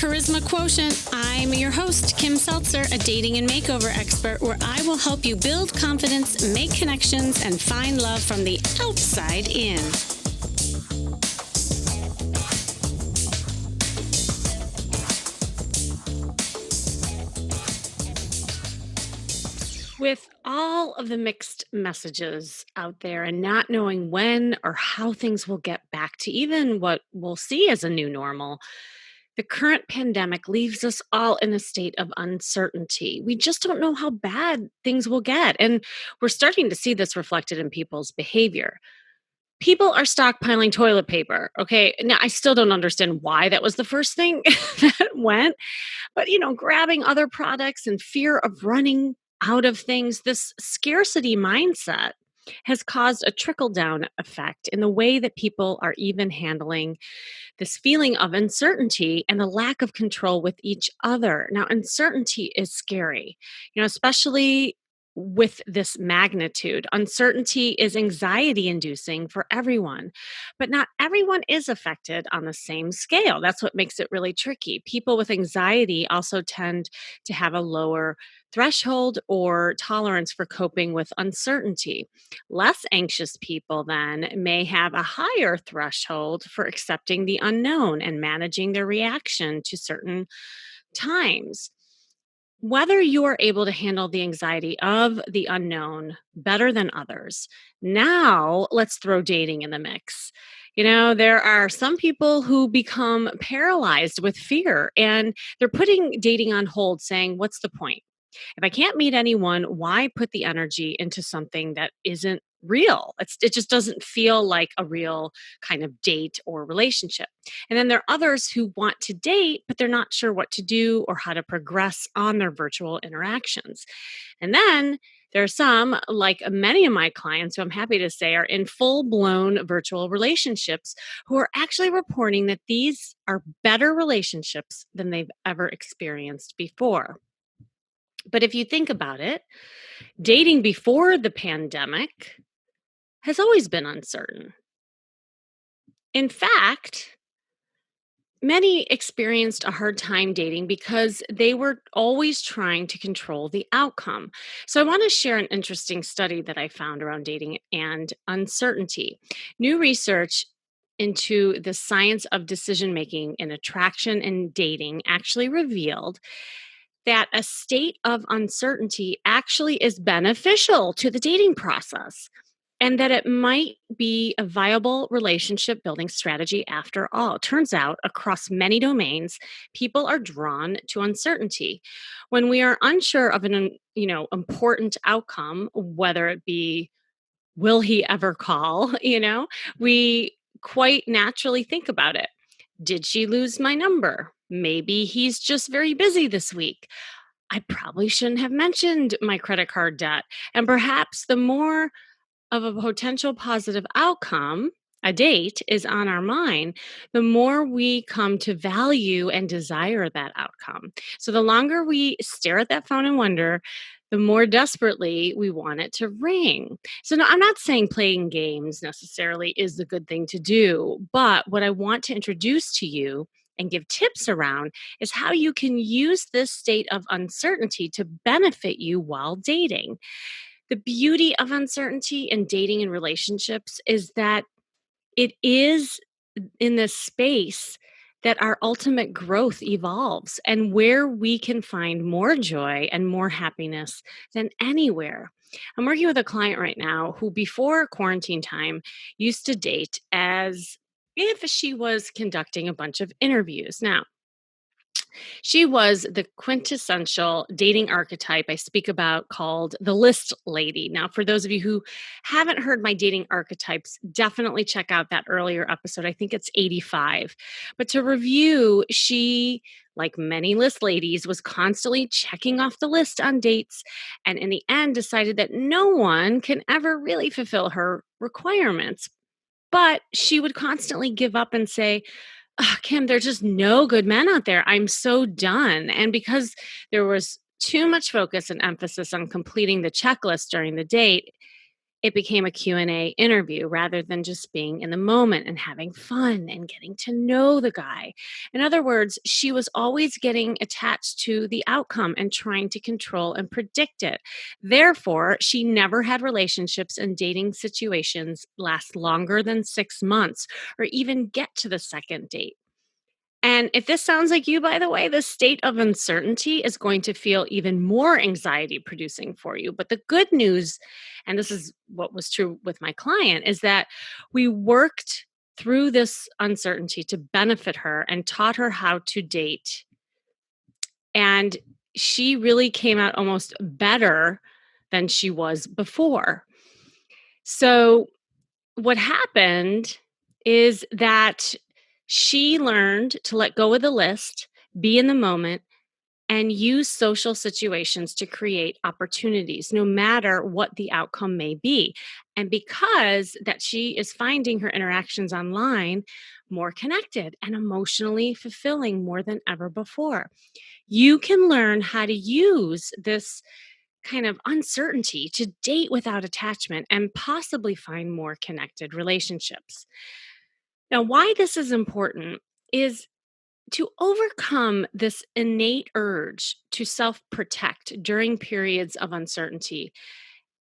Charisma Quotient. I'm your host, Kim Seltzer, a dating and makeover expert, where I will help you build confidence, make connections, and find love from the outside in. With all of the mixed messages out there and not knowing when or how things will get back to even what we'll see as a new normal, the current pandemic leaves us all in a state of uncertainty. We just don't know how bad things will get. And we're starting to see this reflected in people's behavior. People are stockpiling toilet paper. Okay. Now, I still don't understand why that was the first thing that went, but grabbing other products and fear of running out of things, this scarcity mindset has caused a trickle down effect in the way that people are even handling this feeling of uncertainty and the lack of control with each other. Now, uncertainty is scary, especially with this magnitude. Uncertainty is anxiety inducing for everyone, but not everyone is affected on the same scale. That's what makes it really tricky. People with anxiety also tend to have a lower threshold or tolerance for coping with uncertainty. Less anxious people then may have a higher threshold for accepting the unknown and managing their reaction to certain times. Whether you are able to handle the anxiety of the unknown better than others, now let's throw dating in the mix. There are some people who become paralyzed with fear and they're putting dating on hold, saying, what's the point? If I can't meet anyone, why put the energy into something that isn't real? It just doesn't feel like a real kind of date or relationship. And then there are others who want to date, but they're not sure what to do or how to progress on their virtual interactions. And then there are some, like many of my clients, who I'm happy to say are in full-blown virtual relationships, who are actually reporting that these are better relationships than they've ever experienced before. But if you think about it, dating before the pandemic has always been uncertain. In fact, many experienced a hard time dating because they were always trying to control the outcome. So I want to share an interesting study that I found around dating and uncertainty. New research into the science of decision making in attraction and dating actually revealed that a state of uncertainty actually is beneficial to the dating process and that it might be a viable relationship building strategy after all. It turns out across many domains, people are drawn to uncertainty. When we are unsure of an important outcome, whether it be will he ever call, we quite naturally think about it. Did she lose my number? Maybe he's just very busy this week. I probably shouldn't have mentioned my credit card debt. And perhaps the more of a potential positive outcome, a date, is on our mind, the more we come to value and desire that outcome. So the longer we stare at that phone and wonder, the more desperately we want it to ring. So no, I'm not saying playing games necessarily is the good thing to do, but what I want to introduce to you and give tips around is how you can use this state of uncertainty to benefit you while dating. The beauty of uncertainty in dating and relationships is that it is in this space that our ultimate growth evolves and where we can find more joy and more happiness than anywhere. I'm working with a client right now who, before quarantine time, used to date as if she was conducting a bunch of interviews. Now, she was the quintessential dating archetype I speak about called the list lady. Now, for those of you who haven't heard my dating archetypes, definitely check out that earlier episode. I think it's 85. But to review, she, like many list ladies, was constantly checking off the list on dates, and in the end decided that no one can ever really fulfill her requirements. But she would constantly give up and say, "Ugh, Kim, there's just no good men out there. I'm so done." And because there was too much focus and emphasis on completing the checklist during the date, It became a Q&A interview rather than just being in the moment and having fun and getting to know the guy. In other words, she was always getting attached to the outcome and trying to control and predict it. Therefore, she never had relationships and dating situations last longer than 6 months or even get to the second date. And if this sounds like you, by the way, the state of uncertainty is going to feel even more anxiety producing for you. But the good news, and this is what was true with my client, is that we worked through this uncertainty to benefit her and taught her how to date. And she really came out almost better than she was before. So, what happened is that she learned to let go of the list, be in the moment, and use social situations to create opportunities, no matter what the outcome may be. And because that she is finding her interactions online more connected and emotionally fulfilling more than ever before. You can learn how to use this kind of uncertainty to date without attachment and possibly find more connected relationships. Now, why this is important is to overcome this innate urge to self protect during periods of uncertainty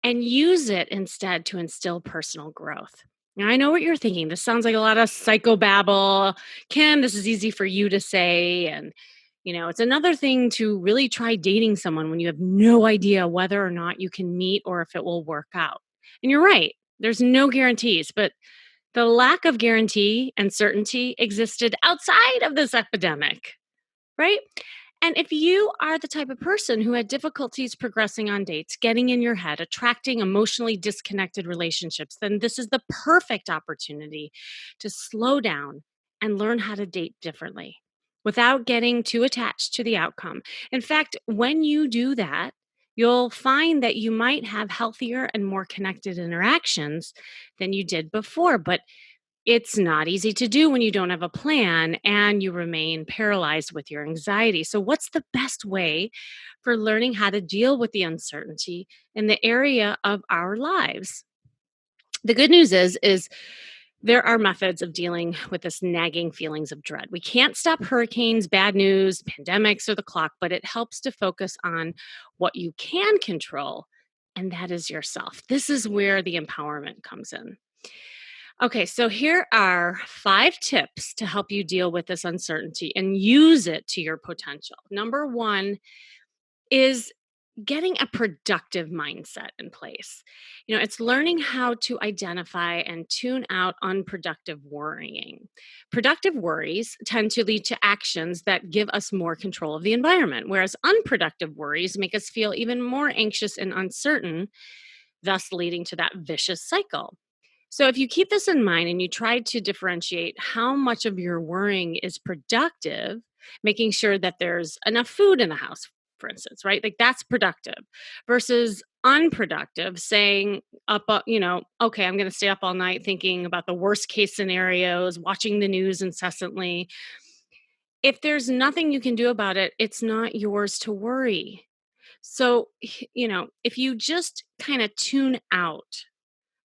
and use it instead to instill personal growth. Now, I know what you're thinking. This sounds like a lot of psychobabble. Kim, this is easy for you to say. And, it's another thing to really try dating someone when you have no idea whether or not you can meet or if it will work out. And you're right, there's no guarantees, but the lack of guarantee and certainty existed outside of this epidemic, right? And if you are the type of person who had difficulties progressing on dates, getting in your head, attracting emotionally disconnected relationships, then this is the perfect opportunity to slow down and learn how to date differently without getting too attached to the outcome. In fact, when you do that, you'll find that you might have healthier and more connected interactions than you did before. But it's not easy to do when you don't have a plan and you remain paralyzed with your anxiety. So, what's the best way for learning how to deal with the uncertainty in the area of our lives? The good news is there are methods of dealing with this nagging feelings of dread. We can't stop hurricanes, bad news, pandemics, or the clock, but it helps to focus on what you can control, and that is yourself. This is where the empowerment comes in. Okay, so here are 5 tips to help you deal with this uncertainty and use it to your potential. Number one is getting a productive mindset in place. It's learning how to identify and tune out unproductive worrying. Productive worries tend to lead to actions that give us more control of the environment, whereas unproductive worries make us feel even more anxious and uncertain, thus leading to that vicious cycle. So, if you keep this in mind and you try to differentiate how much of your worrying is productive, making sure that there's enough food in the house, for instance, right? Like that's productive versus unproductive, saying okay, I'm going to stay up all night thinking about the worst case scenarios, watching the news incessantly. If there's nothing you can do about it, it's not yours to worry. So, if you just kind of tune out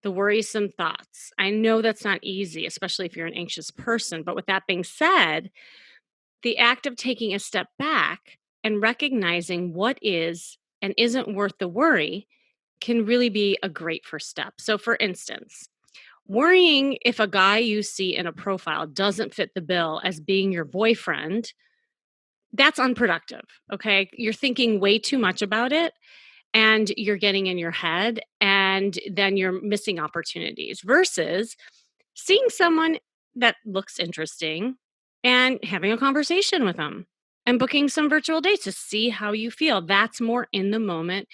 the worrisome thoughts. I know that's not easy, especially if you're an anxious person. But with that being said, the act of taking a step back and recognizing what is and isn't worth the worry can really be a great first step. So, for instance, worrying if a guy you see in a profile doesn't fit the bill as being your boyfriend, that's unproductive. Okay. You're thinking way too much about it and you're getting in your head and then you're missing opportunities versus seeing someone that looks interesting and having a conversation with them and booking some virtual dates to see how you feel. That's more in the moment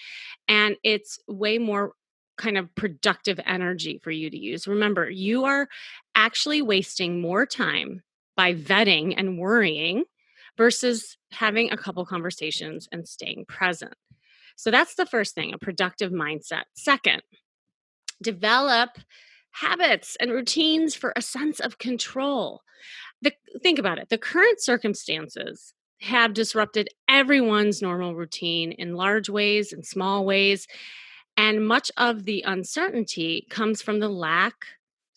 and it's way more kind of productive energy for you to use. Remember, you are actually wasting more time by vetting and worrying versus having a couple conversations and staying present. So that's the first thing, a productive mindset. Second, develop habits and routines for a sense of control. Think about it. The current circumstances have disrupted everyone's normal routine in large ways and small ways. And much of the uncertainty comes from the lack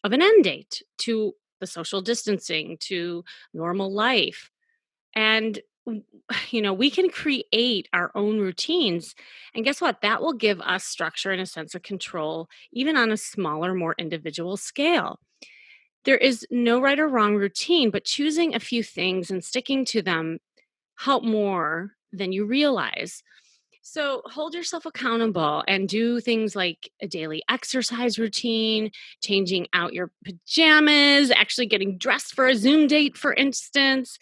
of an end date to the social distancing, to normal life. And we can create our own routines. And guess what? That will give us structure and a sense of control, even on a smaller, more individual scale. There is no right or wrong routine, but choosing a few things and sticking to them help more than you realize. So hold yourself accountable and do things like a daily exercise routine, changing out your pajamas, actually getting dressed for a Zoom date, for instance,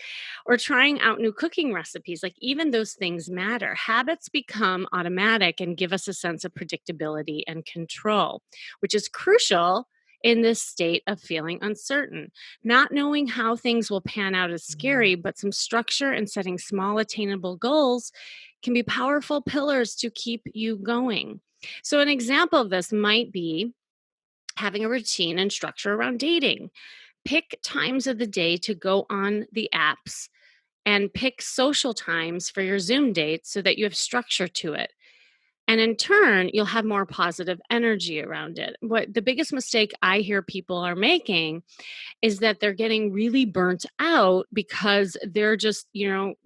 or trying out new cooking recipes. Like, even those things matter. Habits become automatic and give us a sense of predictability and control, which is crucial in this state of feeling uncertain. Not knowing how things will pan out is scary, but some structure and setting small, attainable goals can be powerful pillars to keep you going. So, an example of this might be having a routine and structure around dating. Pick times of the day to go on the apps and pick social times for your Zoom dates so that you have structure to it. And in turn, you'll have more positive energy around it. What the biggest mistake I hear people are making is that they're getting really burnt out because they're just,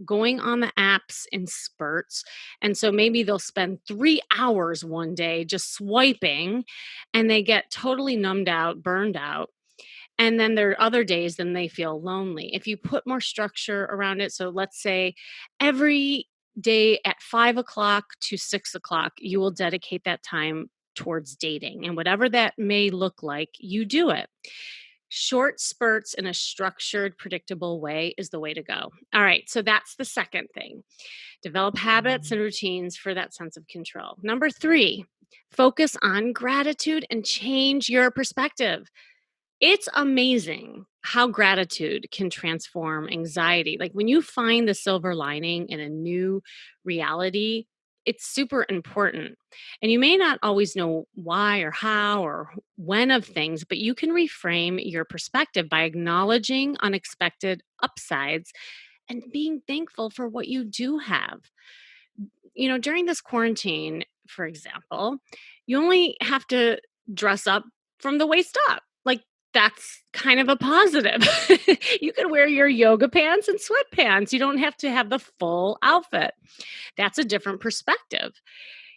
going on the apps in spurts. And so maybe they'll spend 3 hours one day just swiping and they get totally numbed out, burned out. And then there are other days then they feel lonely. If you put more structure around it, so let's say every day at 5 o'clock to 6 o'clock, you will dedicate that time towards dating. And whatever that may look like, you do it. Short spurts in a structured, predictable way is the way to go. All right, so that's the second thing. Develop habits and routines for that sense of control. Number three, focus on gratitude and change your perspective. It's amazing how gratitude can transform anxiety. Like, when you find the silver lining in a new reality, it's super important. And you may not always know why or how or when of things, but you can reframe your perspective by acknowledging unexpected upsides and being thankful for what you do have. During this quarantine, for example, you only have to dress up from the waist up. Like, that's kind of a positive. You could wear your yoga pants and sweatpants. You don't have to have the full outfit. That's a different perspective.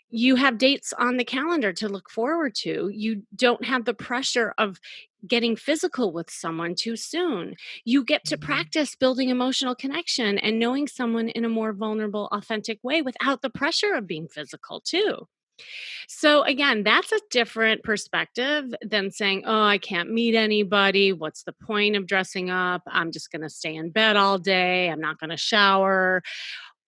You have dates on the calendar to look forward to. You don't have the pressure of getting physical with someone too soon. You get to practice building emotional connection and knowing someone in a more vulnerable, authentic way without the pressure of being physical, too. So, again, that's a different perspective than saying, oh, I can't meet anybody. What's the point of dressing up? I'm just going to stay in bed all day. I'm not going to shower.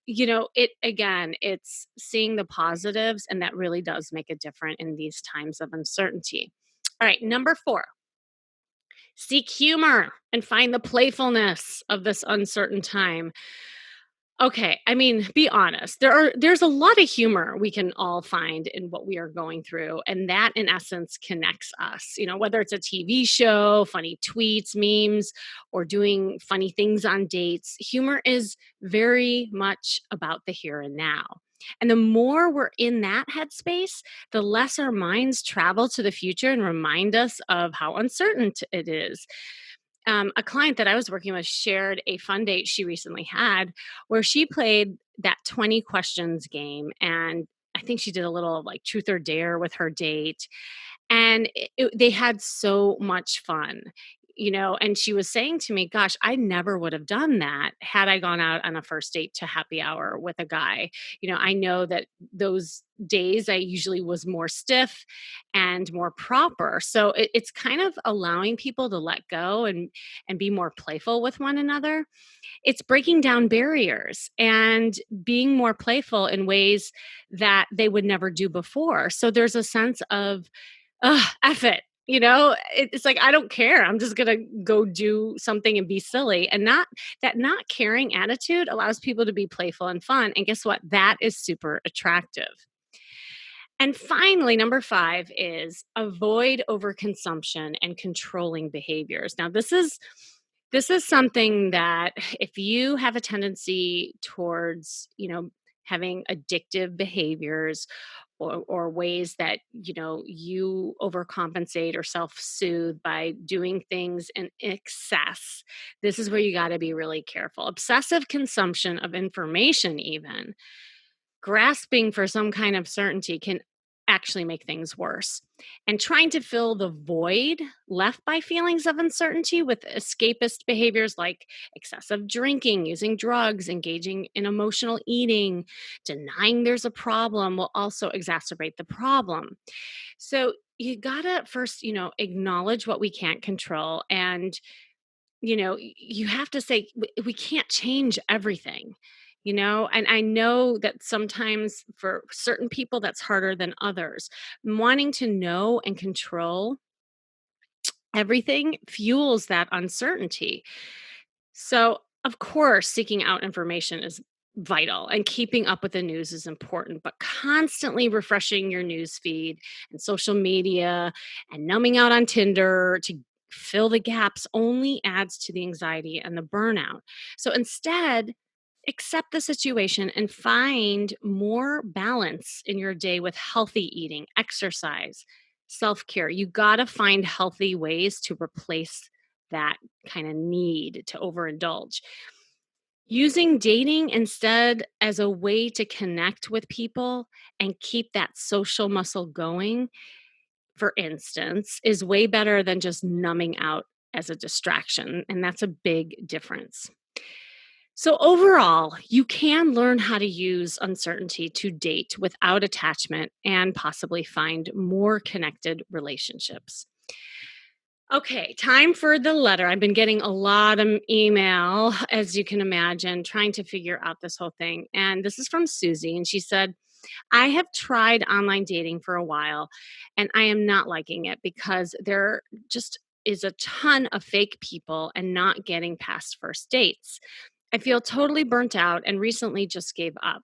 It's seeing the positives, and that really does make a difference in these times of uncertainty. All right, number four, seek humor and find the playfulness of this uncertain time. Okay, I mean, be honest. There's a lot of humor we can all find in what we are going through, and that in essence connects us. Whether it's a TV show, funny tweets, memes, or doing funny things on dates, humor is very much about the here and now. And the more we're in that headspace, the less our minds travel to the future and remind us of how uncertain it is. A client that I was working with shared a fun date she recently had where she played that 20 questions game. And I think she did a little like truth or dare with her date. And they had so much fun. And she was saying to me, gosh, I never would have done that had I gone out on a first date to happy hour with a guy. I know that those days I usually was more stiff and more proper. So it's kind of allowing people to let go and be more playful with one another. It's breaking down barriers and being more playful in ways that they would never do before. So there's a sense of, F it. It's like, I don't care. I'm just going to go do something and be silly. And not caring attitude allows people to be playful and fun. And guess what? That is super attractive. And finally, number five is avoid overconsumption and controlling behaviors. Now, this is something that if you have a tendency towards, having addictive behaviors or ways that you overcompensate or self-soothe by doing things in excess. This is where you got to be really careful. Obsessive consumption of information, even grasping for some kind of certainty, can actually make things worse. And trying to fill the void left by feelings of uncertainty with escapist behaviors like excessive drinking, using drugs, engaging in emotional eating, denying there's a problem will also exacerbate the problem. So you gotta first, acknowledge what we can't control. And you have to say, We can't change everything, and I know that sometimes for certain people that's harder than others. Wanting to know and control everything fuels that uncertainty. So, of course, seeking out information is vital and keeping up with the news is important, but constantly refreshing your news feed and social media and numbing out on Tinder to fill the gaps only adds to the anxiety and the burnout. So instead, accept the situation and find more balance in your day with healthy eating, exercise, self care. You got to find healthy ways to replace that kind of need to overindulge. Using dating instead as a way to connect with people and keep that social muscle going, for instance, is way better than just numbing out as a distraction. And that's a big difference. So, overall, you can learn how to use uncertainty to date without attachment and possibly find more connected relationships. Okay, time for the letter. I've been getting a lot of email, as you can imagine, trying to figure out this whole thing. And this is from Susie. And she said, I have tried online dating for a while and I am not liking it because there just is a ton of fake people and not getting past first dates. I feel totally burnt out and recently just gave up.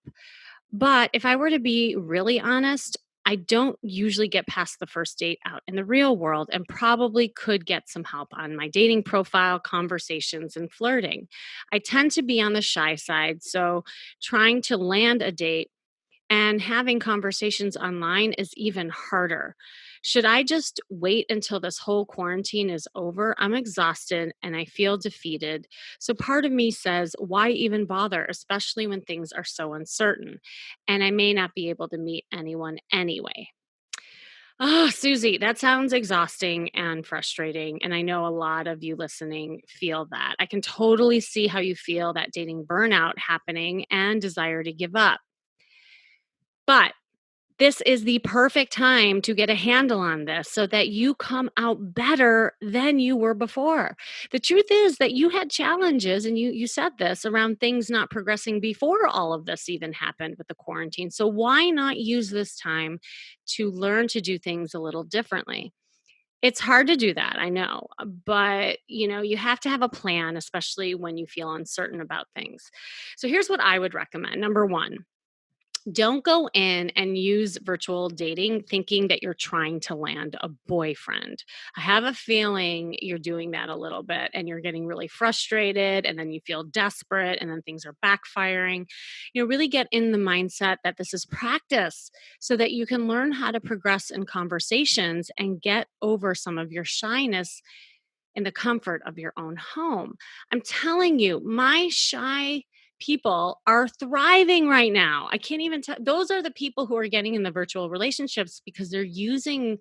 But if I were to be really honest, I don't usually get past the first date out in the real world and probably could get some help on my dating profile, conversations, and flirting. I tend to be on the shy side, so trying to land a date and having conversations online is even harder. Should I just wait until this whole quarantine is over? I'm exhausted and I feel defeated. So part of me says, why even bother, especially when things are so uncertain? And I may not be able to meet anyone anyway. Oh, Susie, that sounds exhausting and frustrating. And I know a lot of you listening feel that. I can totally see how you feel that dating burnout happening and desire to give up. But this is the perfect time to get a handle on this so that you come out better than you were before. The truth is that you had challenges, and you said this around things not progressing before all of this even happened with the quarantine. So why not use this time to learn to do things a little differently? It's hard to do that, I know, but you have to have a plan, especially when you feel uncertain about things. So here's what I would recommend. Number 1, don't go in and use virtual dating thinking that you're trying to land a boyfriend. I have a feeling you're doing that a little bit and you're getting really frustrated and then you feel desperate and then things are backfiring. Really get in the mindset that this is practice so that you can learn how to progress in conversations and get over some of your shyness in the comfort of your own home. I'm telling you, my shy people are thriving right now. I can't even tell. Those are the people who are getting in the virtual relationships because they're using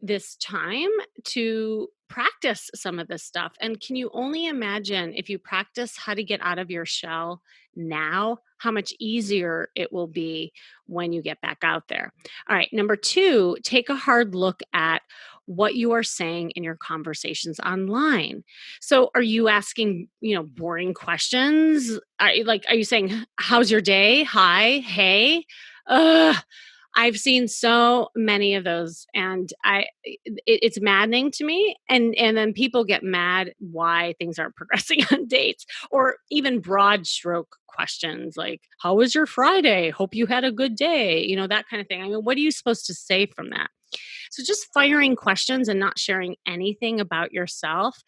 this time to practice some of this stuff. And can you only imagine if you practice how to get out of your shell now, how much easier it will be when you get back out there? All right. Number 2, take a hard look at what you are saying in your conversations online. So are you asking, boring questions? Are you saying, how's your day? Hi, hey. Ugh, I've seen so many of those, and it's maddening to me. And then people get mad why things aren't progressing on dates, or even broad stroke questions like, "How was your Friday? Hope you had a good day." That kind of thing. I mean, what are you supposed to say from that? So just firing questions and not sharing anything about yourself,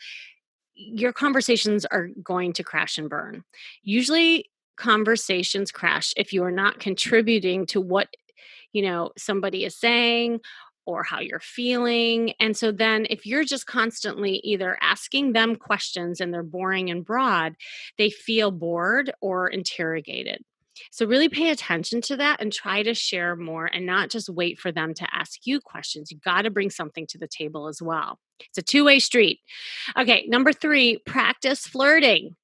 your conversations are going to crash and burn. Usually conversations crash if you are not contributing to what somebody is saying or how you're feeling. And so then if you're just constantly either asking them questions and they're boring and broad, they feel bored or interrogated. So really pay attention to that and try to share more and not just wait for them to ask you questions. You got to bring something to the table as well. It's a two-way street. Okay, number 3, practice flirting.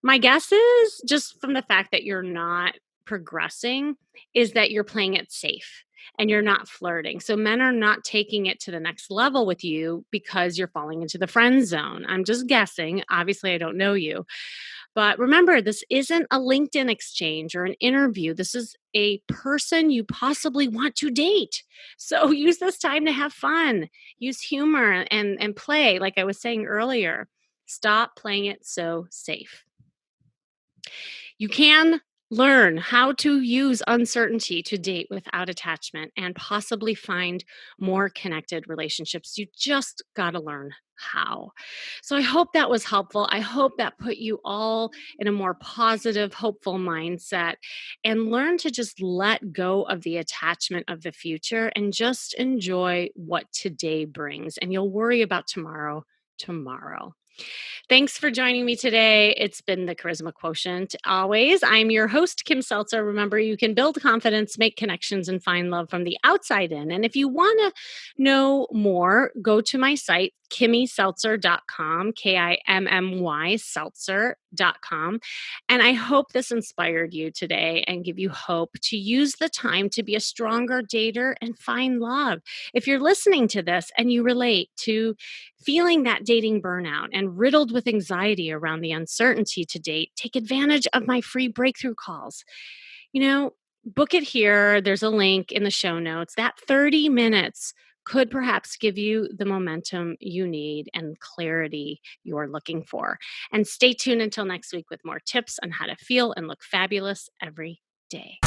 My guess is, just from the fact that you're not progressing, is that you're playing it safe and you're not flirting. So men are not taking it to the next level with you because you're falling into the friend zone. I'm just guessing. Obviously, I don't know you. But remember, this isn't a LinkedIn exchange or an interview. This is a person you possibly want to date. So use this time to have fun, use humor and play, like I was saying earlier. Stop playing it so safe. You can learn how to use uncertainty to date without attachment and possibly find more connected relationships. You just got to learn how. So I hope that was helpful. I hope that put you all in a more positive, hopeful mindset and learn to just let go of the attachment of the future and just enjoy what today brings. And you'll worry about tomorrow. Thanks for joining me today. It's been the Charisma Quotient. Always, I'm your host, Kim Seltzer. Remember, you can build confidence, make connections, and find love from the outside in. And if you want to know more, go to my site, kimmyseltzer.com, Kimmy seltzer.com. And I hope this inspired you today and give you hope to use the time to be a stronger dater and find love. If you're listening to this and you relate to feeling that dating burnout and riddled with anxiety around the uncertainty to date, take advantage of my free breakthrough calls. You know, book it here. There's a link in the show notes. That 30 minutes could perhaps give you the momentum you need and clarity you're looking for. And stay tuned until next week with more tips on how to feel and look fabulous every day.